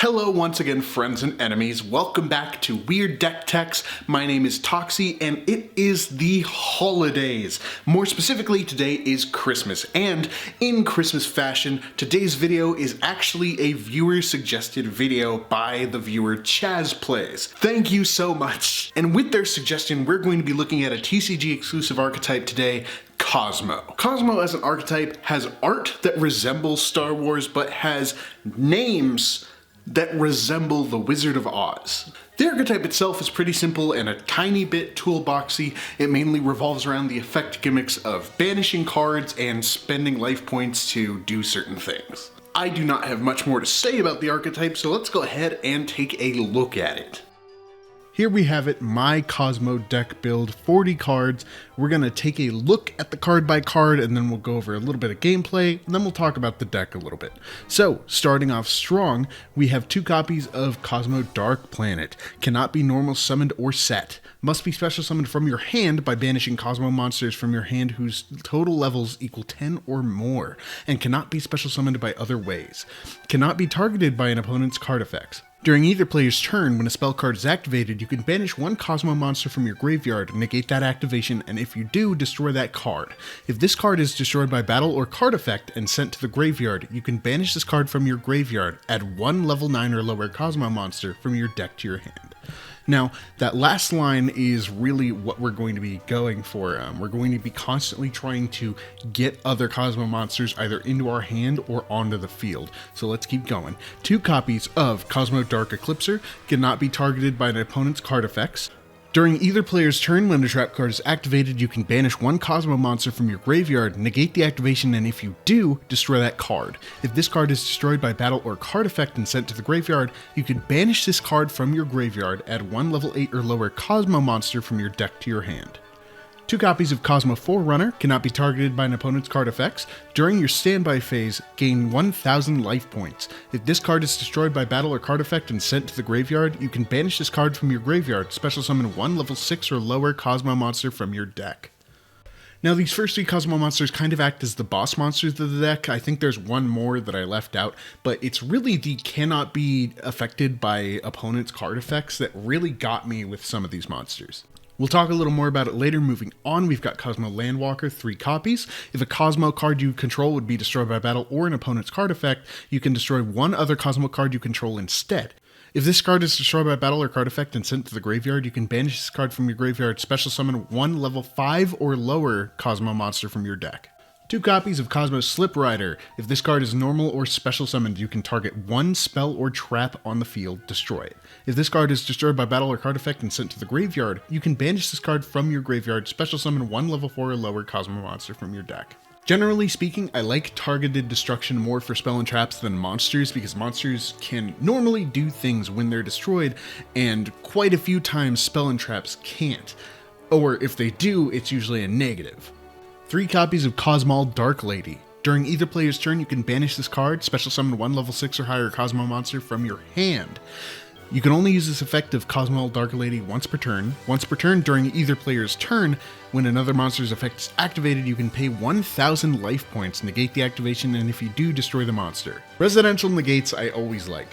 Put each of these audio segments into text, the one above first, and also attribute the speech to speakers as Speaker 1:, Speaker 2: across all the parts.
Speaker 1: Hello once again, friends and enemies. Welcome back to Weird Deck Techs. My name is Toxy and it is the holidays. More specifically, today is Christmas, and in Christmas fashion, today's video is actually a viewer suggested video by the viewer Chaz Plays. Thank you so much. And with their suggestion, we're going to be looking at a TCG exclusive archetype today, Kozmo. Kozmo as an archetype has art that resembles Star Wars, but has names that resemble the Wizard of Oz. The archetype itself is pretty simple and a tiny bit toolboxy. It mainly revolves around the effect gimmicks of banishing cards and spending life points to do certain things. I do not have much more to say about the archetype, so let's go ahead and take a look at it. Here we have it, my Kozmo deck build, 40 cards. We're gonna take a look at the card by card, and then we'll go over a little bit of gameplay, and then we'll talk about the deck a little bit. So, starting off strong, we have 2 copies of Kozmo Dark Planet. Cannot be normal summoned or set. Must be special summoned from your hand by banishing Kozmo monsters from your hand whose total levels equal 10 or more, and cannot be special summoned by other ways. Cannot be targeted by an opponent's card effects. During either player's turn, when a spell card is activated, you can banish one Kozmo monster from your graveyard, negate that activation, and if you do, destroy that card. If this card is destroyed by battle or card effect and sent to the graveyard, you can banish this card from your graveyard, add one level 9 or lower Kozmo monster from your deck to your hand. Now, that last line is really what we're going to be going for. We're going to be constantly trying to get other Kozmo monsters either into our hand or onto the field. So let's keep going. 2 copies of Kozmo Dark Eclipser cannot be targeted by an opponent's card effects. During either player's turn, when a trap card is activated, you can banish one Kozmo monster from your graveyard, negate the activation, and if you do, destroy that card. If this card is destroyed by battle or card effect and sent to the graveyard, you can banish this card from your graveyard, add one level 8 or lower Kozmo monster from your deck to your hand. 2 copies of Kozmo Forerunner cannot be targeted by an opponent's card effects. During your standby phase, gain 1,000 life points. If this card is destroyed by battle or card effect and sent to the graveyard, you can banish this card from your graveyard, special summon one level 6 or lower Kozmo monster from your deck. Now, these first 3 Kozmo monsters kind of act as the boss monsters of the deck. I think there's one more that I left out, but it's really the cannot be affected by opponent's card effects that really got me with some of these monsters. We'll talk a little more about it later. Moving on, we've got Kozmo Landwalker, 3 copies. If a Kozmo card you control would be destroyed by battle or an opponent's card effect, you can destroy one other Kozmo card you control instead. If this card is destroyed by battle or card effect and sent to the graveyard, you can banish this card from your graveyard, special summon one level 5 or lower Kozmo monster from your deck. 2 copies of Kozmo Slip Rider. If this card is normal or special summoned, you can target one spell or trap on the field, destroy it. If this card is destroyed by battle or card effect and sent to the graveyard, you can banish this card from your graveyard, special summon one level 4 or lower Kozmo monster from your deck. Generally speaking, I like targeted destruction more for spell and traps than monsters, because monsters can normally do things when they're destroyed, and quite a few times spell and traps can't. Or if they do, it's usually a negative. 3 copies of Kozmo Dark Lady. During either player's turn, you can banish this card, special summon one level 6 or higher Kozmo monster from your hand. You can only use this effect of Kozmo Dark Lady once per turn. Once per turn during either player's turn, when another monster's effect is activated, you can pay 1,000 life points, negate the activation, and if you do, destroy the monster. Residential negates I always like.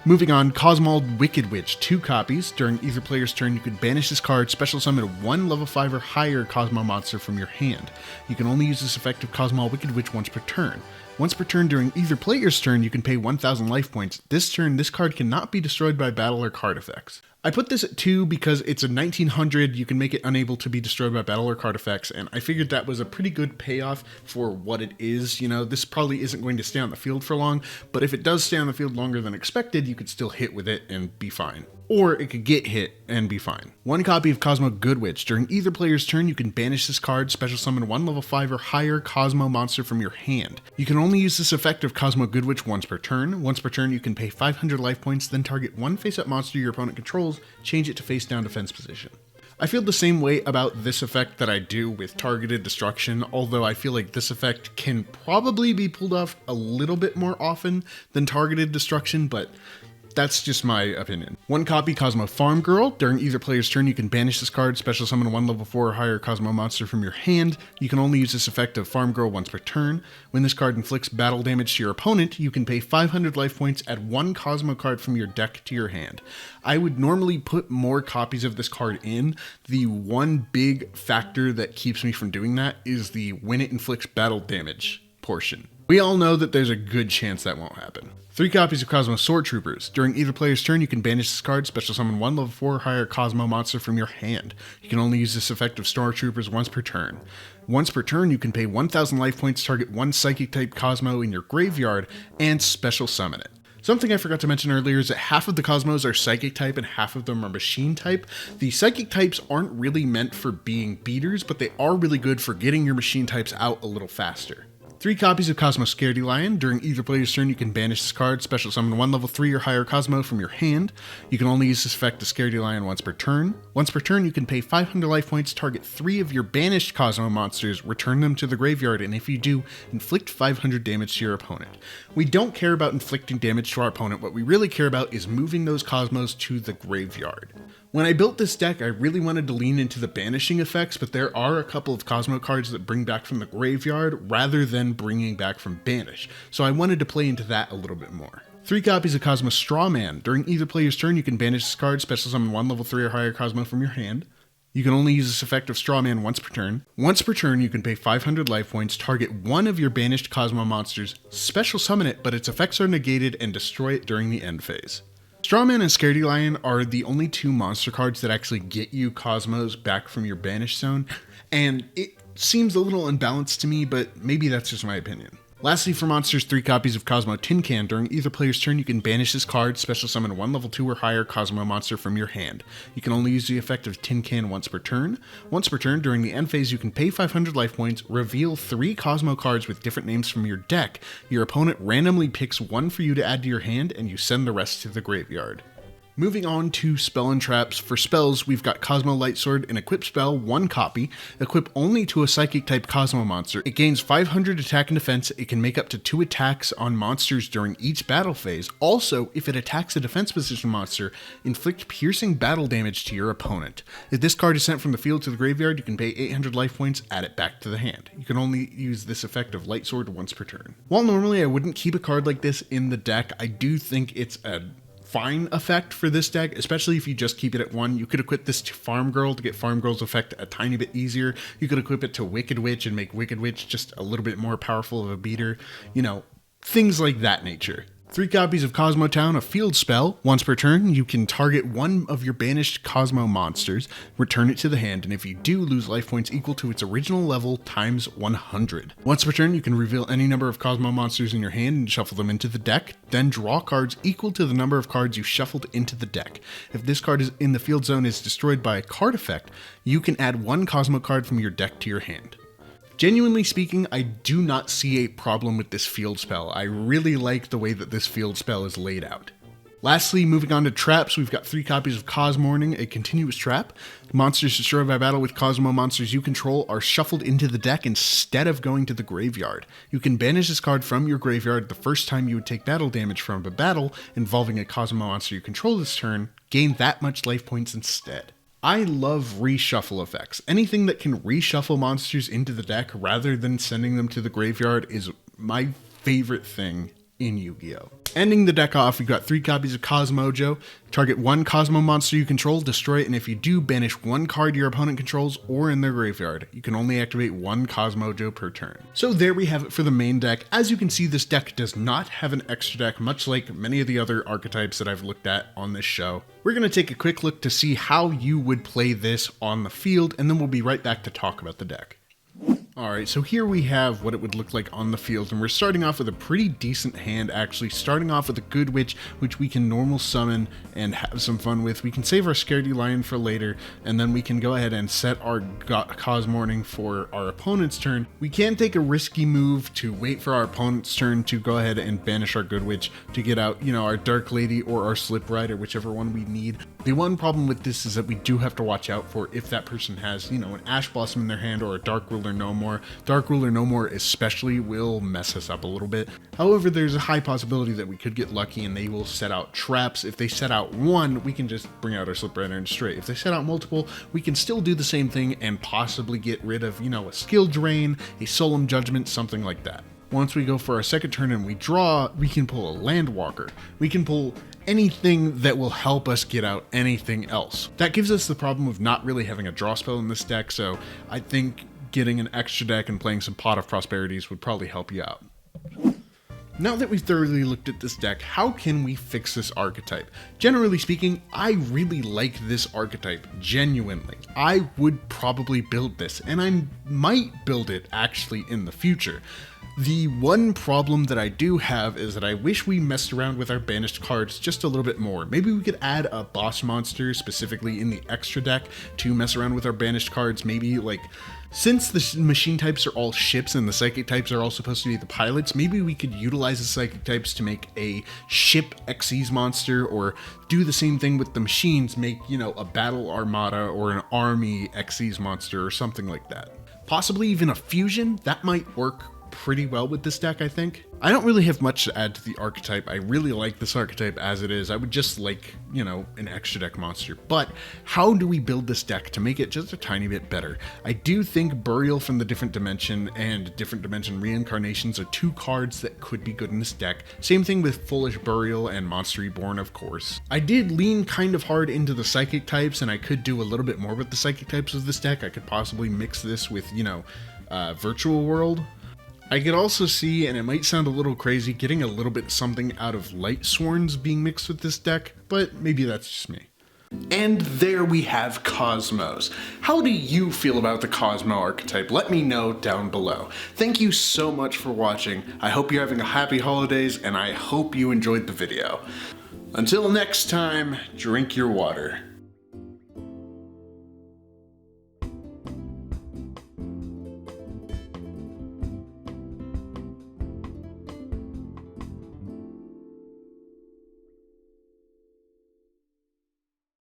Speaker 1: Moving on, Kozmo Wicked Witch, 2 copies. During either player's turn, you can banish this card, special summon one level 5 or higher Kozmo monster from your hand. You can only use this effect of Kozmo Wicked Witch once per turn. Once per turn during either player's turn, you can pay 1,000 life points. This turn, this card cannot be destroyed by battle or card effects. I put this at 2 because it's a 1900, you can make it unable to be destroyed by battle or card effects, and I figured that was a pretty good payoff for what it is. You know, this probably isn't going to stay on the field for long, but if it does stay on the field longer than expected, you could still hit with it and be fine. Or it could get hit and be fine. 1 copy of Kozmo Good Witch. During either player's turn, you can banish this card, special summon one level 5 or higher Kozmo monster from your hand. You can only use this effect of Kozmo Good Witch once per turn. Once per turn, you can pay 500 life points, then target one face-up monster your opponent controls, change it to face-down defense position. I feel the same way about this effect that I do with targeted destruction, although I feel like this effect can probably be pulled off a little bit more often than targeted destruction, but that's just my opinion. 1 copy Kozmo Farm Girl. During either player's turn, you can banish this card, special summon 1 level 4 or higher Kozmo monster from your hand. You can only use this effect of Farm Girl once per turn. When this card inflicts battle damage to your opponent, you can pay 500 life points, add 1 Kozmo card from your deck to your hand. I would normally put more copies of this card in. The one big factor that keeps me from doing that is the when it inflicts battle damage portion. We all know that there's a good chance that won't happen. 3 copies of Kozmo Sword Troopers. During either player's turn, you can banish this card, special summon 1 level 4 or higher Kozmo monster from your hand. You can only use this effect of Sword Troopers once per turn. Once per turn, you can pay 1,000 life points, target 1 Psychic type Kozmo in your graveyard, and special summon it. Something I forgot to mention earlier is that half of the Kozmos are Psychic type and half of them are Machine type. The Psychic types aren't really meant for being beaters, but they are really good for getting your Machine types out a little faster. 3 copies of Kozmo Scaredy Lion. During either player's turn, you can banish this card, special summon 1 level 3 or higher Kozmo from your hand. You can only use this effect of Scaredy Lion once per turn. Once per turn, you can pay 500 life points, target 3 of your banished Kozmo monsters, return them to the graveyard, and if you do, inflict 500 damage to your opponent. We don't care about inflicting damage to our opponent. What we really care about is moving those Kozmos to the graveyard. When I built this deck, I really wanted to lean into the banishing effects, but there are a couple of Kozmo cards that bring back from the graveyard rather than bringing back from banish, so I wanted to play into that a little bit more. 3 copies of Kozmo Strawman. During either player's turn, you can banish this card, special summon 1 level 3 or higher Kozmo from your hand. You can only use this effect of Strawman once per turn. Once per turn, you can pay 500 life points, target 1 of your banished Kozmo monsters, special summon it, but its effects are negated, and destroy it during the end phase. Strawman and Scaredy Lion are the only 2 monster cards that actually get you Kozmos back from your banish zone, and it seems a little unbalanced to me, but maybe that's just my opinion. Lastly, for monsters, 3 copies of Kozmo Tin Can. During either player's turn, you can banish this card, special summon 1 level 2 or higher Kozmo monster from your hand. You can only use the effect of Tin Can once per turn. Once per turn, during the end phase, you can pay 500 life points, reveal 3 Kozmo cards with different names from your deck. Your opponent randomly picks 1 for you to add to your hand, and you send the rest to the graveyard. Moving on to spell and traps. For spells, we've got Kozmo Lightsword, an equip spell, 1 copy, equip only to a Psychic type Kozmo monster. It gains 500 attack and defense. It can make up to 2 attacks on monsters during each battle phase. Also, if it attacks a defense position monster, inflict piercing battle damage to your opponent. If this card is sent from the field to the graveyard, you can pay 800 life points, add it back to the hand. You can only use this effect of Lightsword once per turn. While normally I wouldn't keep a card like this in the deck, I do think it's a fine effect for this deck, especially if you just keep it at 1. You could equip this to Farm Girl to get Farm Girl's effect a tiny bit easier. You could equip it to Wicked Witch and make Wicked Witch just a little bit more powerful of a beater. You know, things like that nature. 3 copies of Kozmo Town, a field spell. Once per turn, you can target 1 of your banished Kozmo monsters, return it to the hand, and if you do, lose life points equal to its original level times 100. Once per turn, you can reveal any number of Kozmo monsters in your hand and shuffle them into the deck, then draw cards equal to the number of cards you shuffled into the deck. If this card is in the field zone is destroyed by a card effect, you can add 1 Kozmo card from your deck to your hand. Genuinely speaking, I do not see a problem with this field spell. I really like the way that this field spell is laid out. Lastly, moving on to traps, we've got 3 copies of Cosmorning, a continuous trap. Monsters destroyed by battle with Kozmo monsters you control are shuffled into the deck instead of going to the graveyard. You can banish this card from your graveyard the first time you would take battle damage from a battle involving a Kozmo monster you control this turn, gain that much life points instead. I love reshuffle effects. Anything that can reshuffle monsters into the deck rather than sending them to the graveyard is my favorite thing in Yu-Gi-Oh! Ending the deck off, we've got 3 copies of Cosmojo. Target 1 Kozmo monster you control, destroy it, and if you do, banish 1 card your opponent controls or in their graveyard. You can only activate 1 Cosmojo per turn. So there we have it for the main deck. As you can see, this deck does not have an extra deck, much like many of the other archetypes that I've looked at on this show. We're going to take a quick look to see how you would play this on the field, and then we'll be right back to talk about the deck. Alright, so here we have what it would look like on the field, and we're starting off with a pretty decent hand, actually. Starting off with a Good Witch, which we can normal summon and have some fun with. We can save our Scaredy Lion for later, and then we can go ahead and set our Cosmorning for our opponent's turn. We can take a risky move to wait for our opponent's turn to go ahead and banish our Good Witch to get out, our Dark Lady or our Slip Rider, whichever one we need. The one problem with this is that we do have to watch out for if that person has, an Ash Blossom in their hand or a Dark Ruler No More, more. Dark Ruler No More especially will mess us up a little bit. However, there's a high possibility that we could get lucky and they will set out traps. If they set out one, we can just bring out our Slip Rider and Stray. If they set out multiple, we can still do the same thing and possibly get rid of, you know, a skill drain, a solemn judgment, something like that. Once we go for our second turn and we draw, we can pull a Landwalker. We can pull anything that will help us get out anything else. That gives us the problem of not really having a draw spell in this deck, so I think getting an extra deck and playing some Pot of Prosperities would probably help you out. Now that we've thoroughly looked at this deck, how can we fix this archetype? Generally speaking, I really like this archetype, genuinely. I would probably build this, and I might build it actually in the future. The one problem that I do have is that I wish we messed around with our banished cards just a little bit more. Maybe we could add a boss monster specifically in the extra deck to mess around with our banished cards. Maybe like, since the machine types are all ships and the psychic types are all supposed to be the pilots, maybe we could utilize the psychic types to make a ship Xyz monster, or do the same thing with the machines, make, you know, a battle armada or an army Xyz monster or something like that. Possibly even a fusion, that might work pretty well with this deck, I think. I don't really have much to add to the archetype. I really like this archetype as it is. I would just like, you know, an extra deck monster. But how do we build this deck to make it just a tiny bit better? I do think Burial from the Different Dimension and Different Dimension Reincarnations are two cards that could be good in this deck. Same thing with Foolish Burial and Monster Reborn, of course. I did lean kind of hard into the psychic types, and I could do a little bit more with the psychic types of this deck. I could possibly mix this with, you know, Virtual World. I could also see, and it might sound a little crazy, getting a little bit something out of Light Sworns being mixed with this deck, but maybe that's just me. And there we have Kozmos. How do you feel about the Kozmo archetype? Let me know down below. Thank you so much for watching. I hope you're having a happy holidays, and I hope you enjoyed the video. Until next time, drink your water.